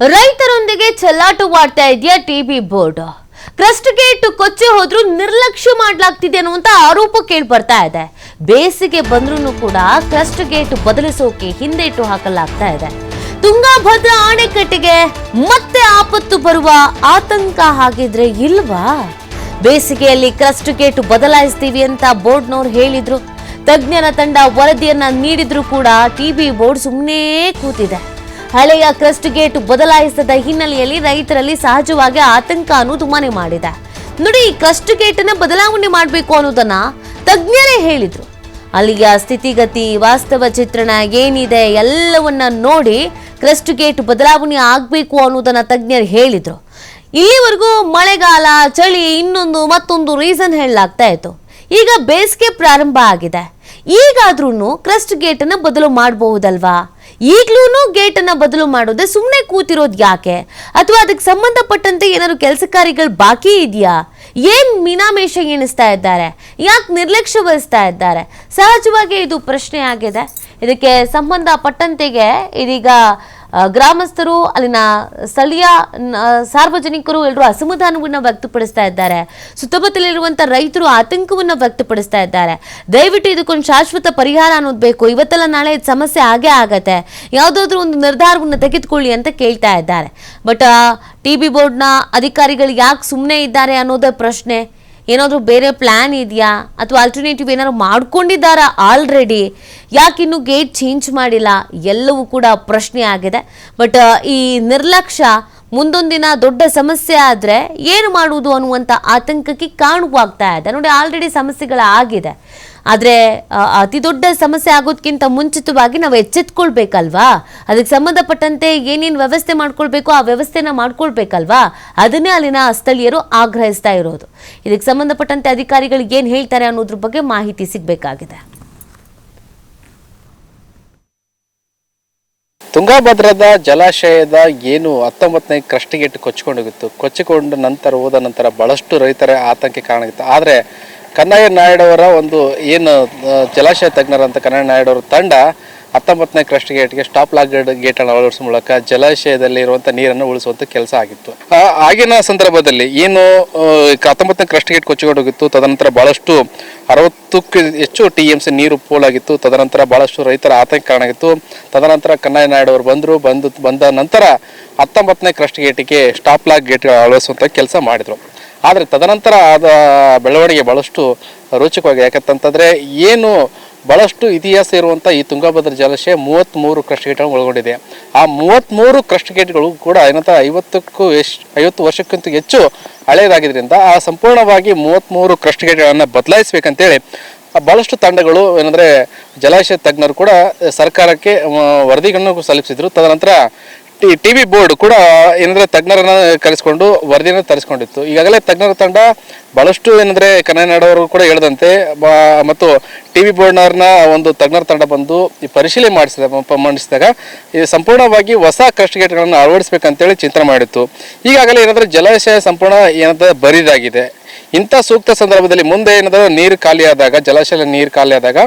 ರೈತರೊಂದಿಗೆ ಚೆಲ್ಲಾಟವಾಡ್ತಾ ಇದೆಯಾ TB board. Crust gate ಕೊಚ್ಚಿ ಹೋದ್ರೂ ನಿರ್ಲಕ್ಷ್ಯ ಮಾಡಲಾಗ್ತಿದೆ ಅನ್ನುವಂತ ಆರೋಪ ಕೇಳಿ ಬರ್ತಾ ಇದೆ. ಬೇಸಿಗೆ ಬಂದ್ರೂ ಕೂಡ ಕ್ರಸ್ಟ್ ಗೇಟ್ ಬದಲಿಸೋಕೆ ಹಿಂದೇಟು ಹಾಕಲಾಗ್ತಾ ಇದೆ. ತುಂಗಾಭದ್ರಾ ಅಣೆಕಟ್ಟಿಗೆ ಮತ್ತೆ ಆಪತ್ತು ಬರುವ ಆತಂಕ ಹಾಗಿದ್ರೆ ಇಲ್ವಾ? ಬೇಸಿಗೆಯಲ್ಲಿ ಕ್ರಸ್ಟ್ ಗೇಟ್ ಬದಲಾಯಿಸ್ತೀವಿ ಅಂತ ಬೋರ್ಡ್ನವ್ರು ಹೇಳಿದ್ರು. ತಜ್ಞರ ತಂಡ ವರದಿಯನ್ನ ನೀಡಿದ್ರು ಕೂಡ ಟಿಬಿ ಬೋರ್ಡ್ ಸುಮ್ಮನೆ ಕೂತಿದೆ. ಹಳೆಯ ಕ್ರಸ್ಟ್ ಗೇಟ್ ಬದಲಾಯಿಸದ ಹಿನ್ನೆಲೆಯಲ್ಲಿ ರೈತರಲ್ಲಿ ಸಹಜವಾಗಿ ಆತಂಕ ಅನ್ನೋದು ಮನೆ ಮಾಡಿದೆ. ನೋಡಿ, ಕ್ರಸ್ಟ್ ಗೇಟ್ ಅನ್ನ ಬದಲಾವಣೆ ಮಾಡಬೇಕು ಅನ್ನೋದನ್ನ ತಜ್ಞರೇ ಹೇಳಿದ್ರು. ಅಲ್ಲಿಯ ಸ್ಥಿತಿಗತಿ, ವಾಸ್ತವ ಚಿತ್ರಣ ಏನಿದೆ ಎಲ್ಲವನ್ನ ನೋಡಿ ಕ್ರಸ್ಟ್ ಗೇಟ್ ಬದಲಾವಣೆ ಆಗಬೇಕು ಅನ್ನೋದನ್ನ ತಜ್ಞರು ಹೇಳಿದ್ರು. ಇಲ್ಲಿವರೆಗೂ ಮಳೆಗಾಲ, ಚಳಿ, ಇನ್ನೊಂದು ಮತ್ತೊಂದು ರೀಸನ್ ಹೇಳಲಾಗ್ತಾ ಇತ್ತು. ಈಗ ಬೇಸಿಗೆ ಪ್ರಾರಂಭ ಆಗಿದೆ. ಈಗಾದ್ರೂ ಕ್ರಸ್ಟ್ ಗೇಟ್ ಅನ್ನ ಬದಲು ಮಾಡಬಹುದಲ್ವಾ? ಈಗ್ಲೂ ಗೇಟ್ ಅನ್ನ ಬದಲು ಮಾಡೋದೇ ಸುಮ್ಮನೆ ಕೂತಿರೋದು ಯಾಕೆ? ಅಥವಾ ಅದಕ್ಕೆ ಸಂಬಂಧಪಟ್ಟಂತೆ ಏನಾದ್ರು ಕೆಲಸ ಕಾರ್ಯಗಳು ಬಾಕಿ ಇದೆಯಾ? ಏನ್ ಮೀನಾಮೇಷ ಎಣಿಸ್ತಾ ಇದ್ದಾರೆ? ಯಾಕೆ ನಿರ್ಲಕ್ಷ್ಯ ವಹಿಸ್ತಾ ಇದ್ದಾರೆ? ಸಹಜವಾಗಿ ಇದು ಪ್ರಶ್ನೆ ಆಗಿದೆ. ಇದಕ್ಕೆ ಸಂಬಂಧಪಟ್ಟಂತೆಗೆ ಇದೀಗ ಗ್ರಾಮಸ್ಥರು, ಅಲ್ಲಿನ ಸ್ಥಳೀಯ ಸಾರ್ವಜನಿಕರು ಎಲ್ಲರೂ ಅಸಮಾಧಾನವನ್ನ ವ್ಯಕ್ತಪಡಿಸ್ತಾ ಇದ್ದಾರೆ. ಸುತ್ತಮುತ್ತಲಿರುವಂತಹ ರೈತರು ಆತಂಕವನ್ನ ವ್ಯಕ್ತಪಡಿಸ್ತಾ ಇದ್ದಾರೆ. ದಯವಿಟ್ಟು ಇದಕ್ಕೊಂದು ಶಾಶ್ವತ ಪರಿಹಾರ ಅನ್ನೋದು ಬೇಕು. ಇವತ್ತೆಲ್ಲ ನಾಳೆ ಸಮಸ್ಯೆ ಆಗೇ ಆಗತ್ತೆ, ಯಾವುದಾದ್ರೂ ಒಂದು ನಿರ್ಧಾರವನ್ನು ತೆಗೆದುಕೊಳ್ಳಿ ಅಂತ ಕೇಳ್ತಾ ಇದ್ದಾರೆ. ಬಟ್ ಟಿಬಿ ಬೋರ್ಡ್ನ ಅಧಿಕಾರಿಗಳು ಯಾಕೆ ಸುಮ್ಮನೆ ಇದ್ದಾರೆ ಅನ್ನೋದೇ ಪ್ರಶ್ನೆ. ಏನಾದರೂ ಬೇರೆ ಪ್ಲಾನ್ ಇದೆಯಾ ಅಥವಾ ಆಲ್ಟರ್ನೇಟಿವ್ ಏನಾದ್ರು ಮಾಡ್ಕೊಂಡಿದ್ದಾರಾ ಆಲ್ರೆಡಿ? ಯಾಕಿನ್ನು ಗೇಟ್ ಚೇಂಜ್ ಮಾಡಿಲ್ಲ? ಎಲ್ಲವೂ ಕೂಡ ಪ್ರಶ್ನೆ ಆಗಿದೆ. ಬಟ್ ಈ ನಿರ್ಲಕ್ಷ್ಯ ಮುಂದೊಂದಿನ ದೊಡ್ಡ ಸಮಸ್ಯೆ ಆದರೆ ಏನು ಮಾಡುವುದು ಅನ್ನುವಂಥ ಆತಂಕಕ್ಕೆ ಕಾರಣವಾಗ್ತಾ ಇದೆ. ನೋಡಿ, ಆಲ್ರೆಡಿ ಸಮಸ್ಯೆಗಳಾಗಿದೆ. ಆದರೆ ಅತಿ ದೊಡ್ಡ ಸಮಸ್ಯೆ ಆಗೋದಕ್ಕಿಂತ ಮುಂಚಿತವಾಗಿ ನಾವು ಎಚ್ಚೆತ್ಕೊಳ್ಬೇಕಲ್ವಾ? ಅದಕ್ಕೆ ಸಂಬಂಧಪಟ್ಟಂತೆ ಏನೇನು ವ್ಯವಸ್ಥೆ ಮಾಡ್ಕೊಳ್ಬೇಕು ಆ ವ್ಯವಸ್ಥೆನ ಮಾಡ್ಕೊಳ್ಬೇಕಲ್ವಾ? ಅದನ್ನೇ ಅಲ್ಲಿನ ಸ್ಥಳೀಯರು ಆಗ್ರಹಿಸ್ತಾ ಇರೋದು. ಇದಕ್ಕೆ ಸಂಬಂಧಪಟ್ಟಂತೆ ಅಧಿಕಾರಿಗಳು ಏನು ಹೇಳ್ತಾರೆ ಅನ್ನೋದ್ರ ಬಗ್ಗೆ ಮಾಹಿತಿ ಸಿಗಬೇಕಾಗಿದೆ. ತುಂಗಾಭದ್ರದ ಜಲಾಶಯದ ಏನು 19ನೇ ಕ್ರಸ್ಟ್ ಗೇಟ್ ಕೊಚ್ಚಿಕೊಂಡ ನಂತರ ಹೋದ ನಂತರ ಬಹಳಷ್ಟು ರೈತರ ಆತಂಕ ಕಾರಣ ಆಗಿತ್ತು. ಆದರೆ ಕನ್ನಯ್ಯ ನಾಯ್ಡವರ ಒಂದು ಏನು ಜಲಾಶಯ ತಜ್ಞರಂತ ಕನ್ನಯ್ಯ ನಾಯ್ಡವರ ತಂಡ 19ನೇ ಕ್ರಸ್ಟ್ ಗೇಟ್ಗೆ ಸ್ಟಾಪ್ ಲಾಕ್ ಗೇಟನ್ನು ಅಳವಡಿಸುವ ಮೂಲಕ ಜಲಾಶಯದಲ್ಲಿ ಇರುವಂಥ ನೀರನ್ನು ಉಳಿಸುವಂಥ ಕೆಲಸ ಆಗಿತ್ತು. ಆಗಿನ ಸಂದರ್ಭದಲ್ಲಿ ಏನು 19ನೇ ಕ್ರಸ್ಟ್ ಗೇಟ್ ಕೊಚ್ಚಿಕೊಂಡೋಗಿತ್ತು. ತದನಂತರ ಬಹಳಷ್ಟು 60ಕ್ಕೂ ಹೆಚ್ಚು TMC ನೀರು ಪೋಲಾಗಿತ್ತು. ತದನಂತರ ಬಹಳಷ್ಟು ರೈತರ ಆತಂಕ ಕಾರಣ ಆಗಿತ್ತು. ತದನಂತರ ಕನ್ನಯ್ಯ ನಾಯ್ಡವರು ಬಂದ ನಂತರ 19ನೇ ಕ್ರಸ್ಟ್ ಗೇಟಿಗೆ ಸ್ಟಾಪ್ ಲಾಕ್ ಗೇಟ್ ಅಳವಡಿಸುವಂಥ ಕೆಲಸ ಮಾಡಿದರು. ಆದರೆ ತದನಂತರ ಆದ ಬೆಳವಣಿಗೆ ಬಹಳಷ್ಟು ರೋಚಕವಾಗಿ, ಯಾಕಂತಂದರೆ ಏನು ಬಹಳಷ್ಟು ಇತಿಹಾಸ ಇರುವಂಥ ಈ ತುಂಗಾಭದ್ರಾ ಜಲಾಶಯ 33 ಕ್ರಸ್ಟ್ ಗೇಟ್ಗಳನ್ನು ಒಳಗೊಂಡಿದೆ. ಆ 33 ಕ್ರಸ್ಟ್ ಗೇಟ್ಗಳು ಕೂಡ ಏನಂತ 50 ವರ್ಷಕ್ಕಿಂತ ಹೆಚ್ಚು ಹಳೆಯದಾಗಿದ್ದರಿಂದ ಆ ಸಂಪೂರ್ಣವಾಗಿ 33 ಕ್ರಸ್ಟ್ ಗೇಟ್ಗಳನ್ನು ಬದಲಾಯಿಸಬೇಕಂತೇಳಿ ಬಹಳಷ್ಟು ತಂಡಗಳು ಏನಂದರೆ ಜಲಾಶಯ ತಜ್ಞರು ಕೂಡ ಸರ್ಕಾರಕ್ಕೆ ವರದಿಗಳನ್ನು ಸಲ್ಲಿಸಿದ್ರು. ತದನಂತರ ಟಿಬಿ ಬೋರ್ಡ್ ಕೂಡ ಏನಂದರೆ ತಜ್ಞರನ್ನು ಕರೆಸಿಕೊಂಡು ವರದಿಯನ್ನು ತರಿಸ್ಕೊಂಡಿತ್ತು. ಈಗಾಗಲೇ ತಜ್ಞರ ತಂಡ ಬಹಳಷ್ಟು ಏನಂದರೆ ಕನ್ನಯ್ಯ ನಾಯ್ಡವರು ಕೂಡ ಹೇಳಿದಂತೆ ಮತ್ತು ಟಿಬಿ ಬೋರ್ಡ್ನವ್ರನ್ನ ಒಂದು ತಜ್ಞರ ತಂಡ ಬಂದು ಈ ಪರಿಶೀಲನೆ ಮಂಡಿಸಿದಾಗ ಇದು ಸಂಪೂರ್ಣವಾಗಿ ಹೊಸ ಕ್ರಸ್ಟ್ ಗೇಟ್ಗಳನ್ನು ಅಳವಡಿಸಬೇಕಂತೇಳಿ ಚಿಂತನೆ ಮಾಡಿತ್ತು. ಈಗಾಗಲೇ ಏನಂದರೆ ಜಲಾಶಯ ಸಂಪೂರ್ಣ ಏನಂದರೆ ಬರಿದಾಗಿದೆ. ಇಂಥ ಸೂಕ್ತ ಸಂದರ್ಭದಲ್ಲಿ ಮುಂದೆ ಏನಾದರೂ ನೀರು ಖಾಲಿಯಾದಾಗ, ಜಲಾಶಯ ನೀರು ಖಾಲಿಯಾದಾಗ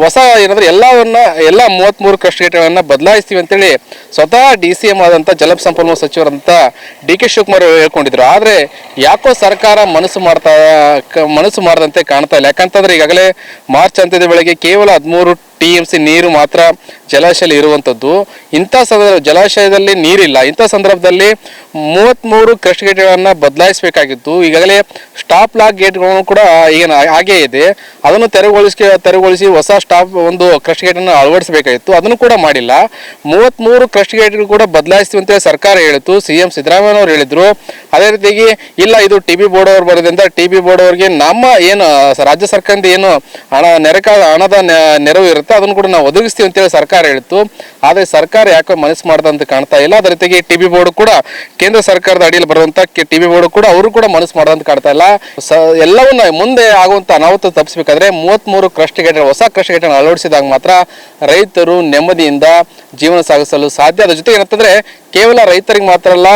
ಹೊಸ ಏನಾದರೂ ಎಲ್ಲ 33 ಕ್ರಸ್ಟ್ ಗೇಟ್ಗಳನ್ನು ಬದಲಾಯಿಸ್ತೀವಿ ಅಂತೇಳಿ ಸ್ವತಃ DCM ಆದಂಥ ಜಲಸಂಪನ್ಮೂಲ ಸಚಿವರಂತ DK ಶಿವಕುಮಾರ್ ಹೇಳ್ಕೊಂಡಿದ್ರು. ಆದರೆ ಯಾಕೋ ಸರ್ಕಾರ ಮನಸ್ಸು ಮಾಡದಂತೆ ಕಾಣ್ತಾ ಇಲ್ಲ. ಯಾಕಂತಂದ್ರೆ ಈಗಾಗಲೇ ಮಾರ್ಚ್ ಅಂತ್ಯದ ವೇಳೆಗೆ ಕೇವಲ 13 TMC ನೀರು ಮಾತ್ರ ಜಲಾಶಯದಲ್ಲಿ ಇರುವಂಥದ್ದು. ಇಂಥ ಜಲಾಶಯದಲ್ಲಿ ನೀರಿಲ್ಲ. ಇಂಥ ಸಂದರ್ಭದಲ್ಲಿ 33 ಕ್ರಸ್ಟ್ ಗೇಟ್ಗಳನ್ನು ಬದಲಾಯಿಸಬೇಕಾಗಿತ್ತು. ಈಗಾಗಲೇ ಸ್ಟಾಪ್ ಲಾಕ್ ಗೇಟ್ಗಳನ್ನು ಕೂಡ ಏನು ಹಾಗೇ ಇದೆ, ಅದನ್ನು ತೆರವುಗೊಳಿಸಿ ಹೊಸ ಒಂದು ಕ್ರಸ್ಟ್ ಗೇಟನ್ನು ಅಳವಡಿಸಬೇಕಾಗಿತ್ತು. ಅದನ್ನು ಕೂಡ ಮಾಡಿಲ್ಲ. 33 ಕ್ರಸ್ಟ್ ಗೇಟ್ಗಳು ಕೂಡ ಬದಲಾಯಿಸ್ತೀವಿ ಅಂತೇಳಿ ಸರ್ಕಾರ ಹೇಳಿತ್ತು. CM ಸಿದ್ದರಾಮಯ್ಯನವರು ಹೇಳಿದ್ರು. ಅದೇ ರೀತಿಯಾಗಿ ಇಲ್ಲ, ಇದು ಟಿಬಿ ಬೋರ್ಡ್ ಅವರು ಬರೋದ್ರಿಂದ ಟಿಬಿ ಬೋರ್ಡ್ ಅವರಿಗೆ ನಮ್ಮ ಏನು ರಾಜ್ಯ ಸರ್ಕಾರದಿಂದ ಏನು ಹಣದ ನೆರವು ಇರುತ್ತೆ ಅದನ್ನು ಕೂಡ ನಾವು ಒದಗಿಸ್ತೀವಿ ಅಂತೇಳಿ ಸರ್ಕಾರ ಹೇಳಿತ್ತು. ಆದರೆ ಸರ್ಕಾರ ಯಾಕೋ ಮನಸ್ಸು ಮಾಡ್ದಂತ ಕಾಣ್ತಾ ಇಲ್ಲ. ಅದೇ ರೀತಿಯಾಗಿ ಟಿಬಿ ಬೋರ್ಡ್ ಕೂಡ ಕೇಂದ್ರ ಸರ್ಕಾರದ ಅಡಿಯಲ್ಲಿ ಬರುವಂತ ಟಿಬಿ ಬೋರ್ಡ್ ಕೂಡ ಅವರು ಕೂಡ ಮನಸ್ಸು ಮಾಡೋದಂತ ಕಾಣ್ತಾ ಇಲ್ಲ. ಎಲ್ಲವನ್ನ ಮುಂದೆ ಆಗುವಂತ ಅನಾಹುತ ತಪ್ಪಿಸಬೇಕಾದ್ರೆ 33 ಕ್ರಸ್ಟ್ ಗೇಟ್ ಹೊಸ ಕ್ರಸ್ಟ್ ಗೇಟ್ ಅಳವಡಿಸಿದಾಗ ಮಾತ್ರ ರೈತರು ನೆಮ್ಮದಿಯಿಂದ ಜೀವನ ಸಾಗಿಸಲು ಸಾಧ್ಯ. ಅದರ ಜೊತೆಗೆ ಏನಂತಂದ್ರೆ ಕೇವಲ ರೈತರಿಗೆ ಮಾತ್ರ ಅಲ್ಲ,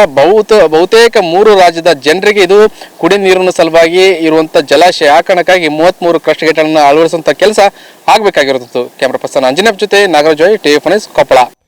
ಬಹುತೇಕ 3 ರಾಜ್ಯದ ಜನರಿಗೆ ಇದು ಕುಡಿ ನೀರಿನ ಸಲುವಾಗಿ ಇರುವಂತ ಜಲಾಶಯ. ಆ ಕಾರಣಕ್ಕಾಗಿ 33 ಕ್ರಸ್ಟ್ ಗೇಟ್ ಅನ್ನು ಅಳವಡಿಸುವಂತ ಕೆಲಸ ಆಗಬೇಕಾಗಿರುತ್ತಿತ್ತು. ಕ್ಯಾಮರಾ ಪರ್ಸನ್ ಅಂಜನೇಪ್ ಜೊತೆ ನಾಗರಾಜ್, ಟಿವಿ ಫೈನಾನ್ಸ್, ಕೊಪ್ಪಳ.